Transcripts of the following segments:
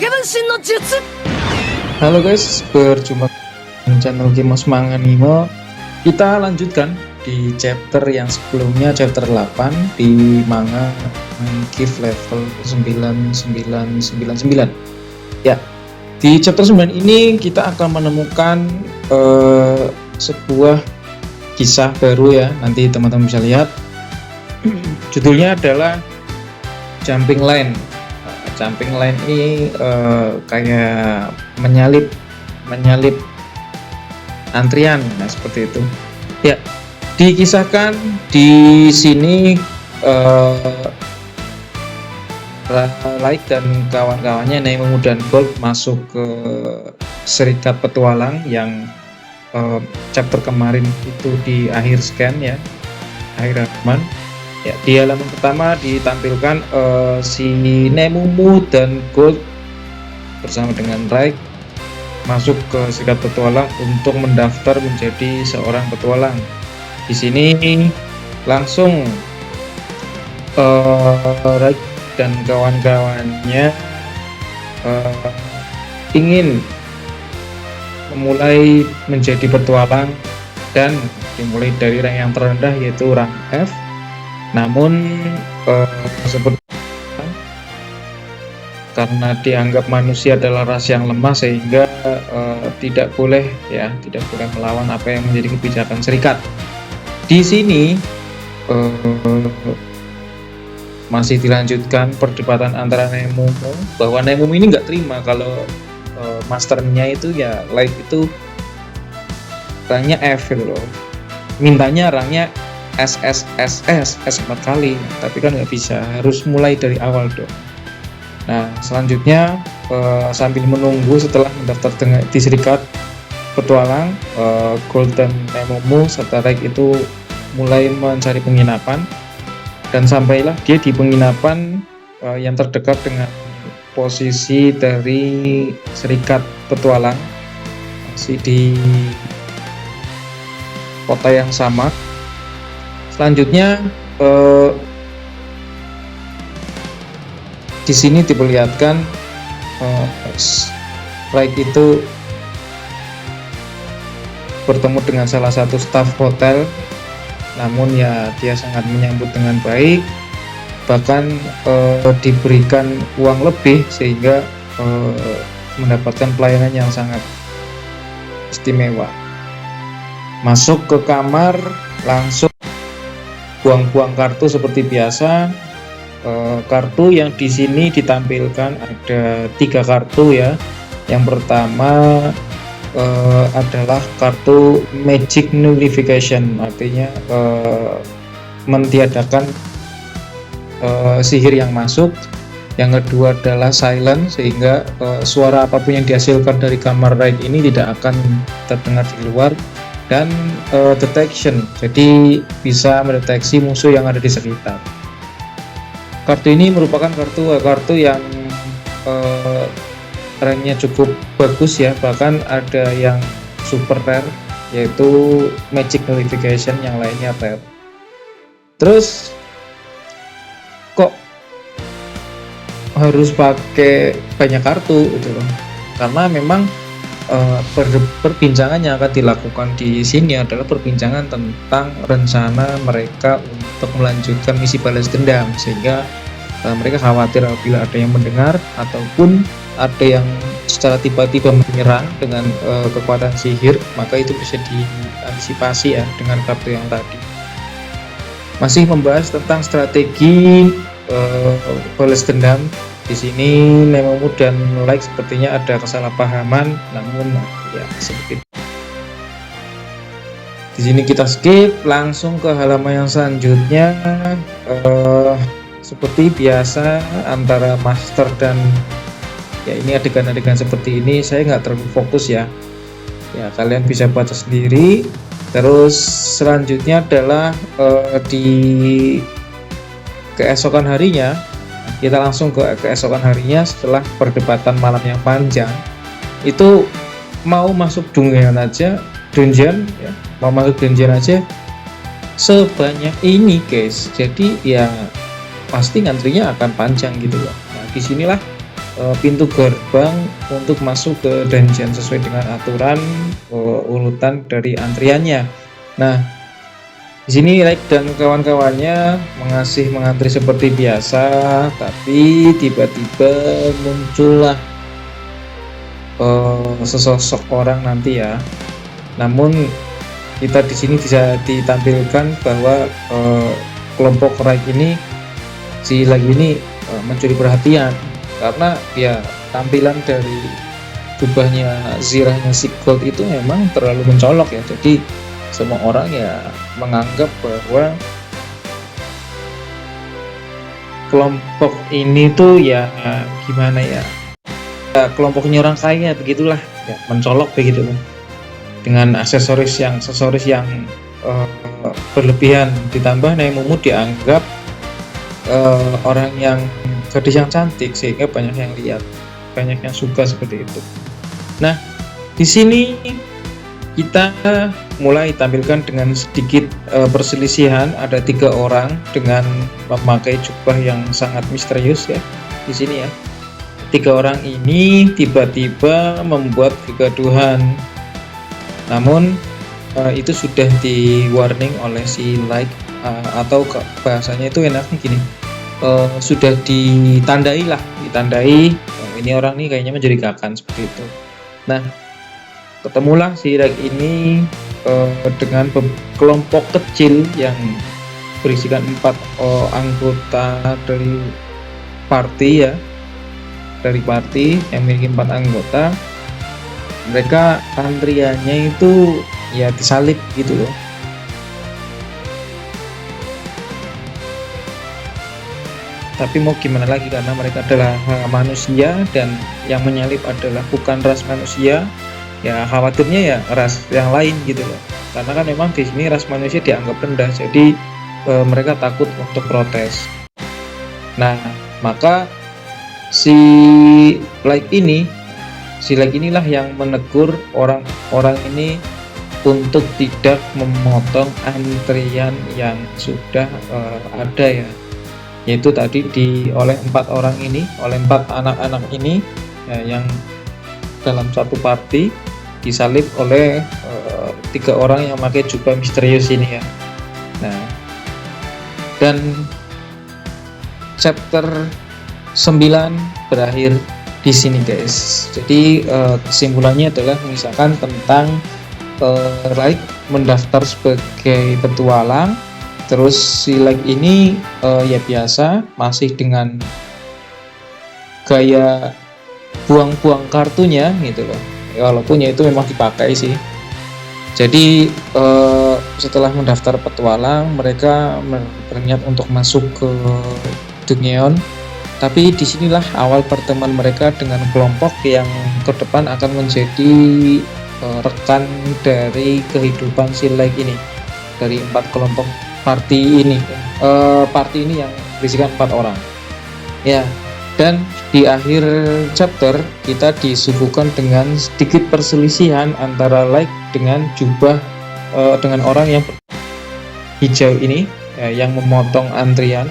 影分身の術。 Halo guys, berjumpa dengan channel Gemos Manga Anime. Kita lanjutkan di chapter yang sebelumnya, chapter 8 di manga Gift level 9999. Ya, di chapter 9 ini kita akan menemukan sebuah kisah baru ya. Nanti teman-teman bisa lihat. Judulnya adalah Jumping Line. Jumping line ini kayak menyalip antrian, nah seperti itu. Ya, dikisahkan di sini Light dan kawan-kawannya Nemo dan Gold masuk ke serikat petualang yang chapter kemarin itu di akhir scan ya, akhir halaman. Ya, di halaman pertama ditampilkan si Nemumu dan Gold bersama dengan Raik masuk ke serikat petualang untuk mendaftar menjadi seorang petualang. Di sini langsung Raik dan kawan-kawannya ingin memulai menjadi petualang dan dimulai dari rank yang terendah yaitu rank F. Namun seperti karena dianggap manusia adalah ras yang lemah sehingga tidak boleh melawan apa yang menjadi kebijakan serikat. Di sini masih dilanjutkan perdebatan antara Nemumu, bahwa Nemumu ini nggak terima kalau masternya itu ya Light itu ranknya F gitu loh, mintanya ranknya SSSS S4 kali, tapi kan nggak bisa, harus mulai dari awal dong. Nah selanjutnya sambil menunggu setelah mendaftar di serikat petualang, Gold dan Nemumu serta Raik itu mulai mencari penginapan dan sampailah dia di penginapan yang terdekat dengan posisi dari serikat petualang, masih di kota yang sama. Selanjutnya di sini diperlihatkan Raik itu bertemu dengan salah satu staf hotel, namun ya dia sangat menyambut dengan baik, bahkan diberikan uang lebih sehingga mendapatkan pelayanan yang sangat istimewa. Masuk ke kamar langsung buang-buang kartu seperti biasa. Kartu yang di sini ditampilkan ada 3 kartu ya. Yang pertama adalah kartu Magic Nullification, artinya mentiadakan sihir yang masuk. Yang kedua adalah Silent, sehingga suara apapun yang dihasilkan dari kamar Raid ini tidak akan terdengar di luar. Dan Detection, jadi bisa mendeteksi musuh yang ada di sekitar. Kartu ini merupakan kartu yang ranknya cukup bagus ya, bahkan ada yang super rare yaitu Magic Nullification, yang lainnya rare. Terus kok harus pakai banyak kartu gitu loh, karena memang perbincangan yang akan dilakukan di sini adalah perbincangan tentang rencana mereka untuk melanjutkan misi balas dendam, sehingga mereka khawatir apabila ada yang mendengar ataupun ada yang secara tiba-tiba menyerang dengan kekuatan sihir, maka itu bisa diantisipasi ya dengan kartu yang tadi. Masih membahas tentang strategi balas dendam. Di sini Nemumu dan Light sepertinya ada kesalahpahaman, namun ya seperti itu. Di sini kita skip langsung ke halaman yang selanjutnya. Seperti biasa antara master dan ya ini adegan-adegan seperti ini saya nggak terlalu fokus ya. Ya kalian bisa baca sendiri. Terus selanjutnya adalah di keesokan harinya. Kita langsung ke keesokan harinya setelah perdebatan malam yang panjang. Itu mau masuk dungeon aja, mau masuk dungeon aja sebanyak ini guys. Jadi ya pasti ngantrinya akan panjang gitu loh. Nah disinilah pintu gerbang untuk masuk ke dungeon sesuai dengan aturan urutan dari antriannya. Nah, di sini Like dan kawan-kawannya mengantri seperti biasa, tapi tiba-tiba muncullah sesosok orang nanti ya. Namun kita di sini bisa ditampilkan bahwa kelompok Like ini mencuri perhatian karena ya tampilan dari jubahnya zirahnya si Gold itu memang terlalu mencolok ya. Jadi semua orang ya menganggap bahwa kelompok ini tuh ya gimana ya, kelompoknya orang kaya begitulah ya, mencolok begitu dengan aksesoris yang berlebihan, ditambah Nemumu dianggap orang yang gadis yang cantik sehingga banyak yang lihat, banyak yang suka seperti itu. Nah, di sini kita mulai tampilkan dengan sedikit perselisihan. Ada 3 orang dengan memakai jubah yang sangat misterius ya di sini ya. 3 orang ini tiba-tiba membuat kegaduhan. Namun itu sudah di warning oleh si Like, atau bahasanya itu enaknya gini, sudah ditandai ini orang nih kayaknya mencurigakan seperti itu. Nah, ketemulah si Like ini dengan kelompok kecil yang berisikan 4 anggota dari party yang memiliki 4 anggota. Mereka antriannya itu ya disalib gitu loh. Tapi mau gimana lagi, karena mereka adalah manusia dan yang menyalip adalah bukan ras manusia, ya khawatirnya ya ras yang lain gitu loh. Karena kan memang di sini ras manusia dianggap rendah, jadi mereka takut untuk protes. Nah, maka si Like inilah yang menegur orang-orang ini untuk tidak memotong antrian yang sudah ada ya, yaitu tadi oleh 4 anak-anak ini ya, yang dalam satu party disalib oleh 3 orang yang pakai jubah misterius ini ya. Nah, dan chapter 9 berakhir di sini guys. Jadi kesimpulannya adalah misalkan tentang Like mendaftar sebagai petualang, terus si Like ini ya biasa masih dengan gaya buang-buang kartunya gitu loh, walaupun ya itu memang dipakai sih. Jadi setelah mendaftar petualang, mereka berniat untuk masuk ke Dungeon. Tapi disinilah awal pertemuan mereka dengan kelompok yang ke depan akan menjadi rekan dari kehidupan si Like ini, dari 4 kelompok party ini yang berisikan 4 orang ya. Dan di akhir chapter kita disuguhkan dengan sedikit perselisihan antara Like dengan dengan orang yang hijau ini ya, yang memotong antrian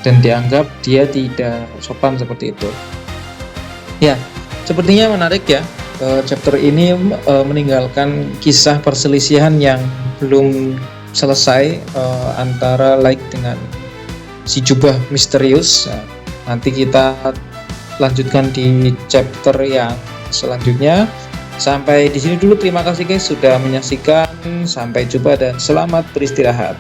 dan dianggap dia tidak sopan seperti itu ya. Sepertinya menarik ya, chapter ini meninggalkan kisah perselisihan yang belum selesai antara Like dengan si jubah misterius. Nanti kita lanjutkan di chapter yang selanjutnya. Sampai di sini dulu, terima kasih guys sudah menyaksikan. Sampai jumpa dan selamat beristirahat.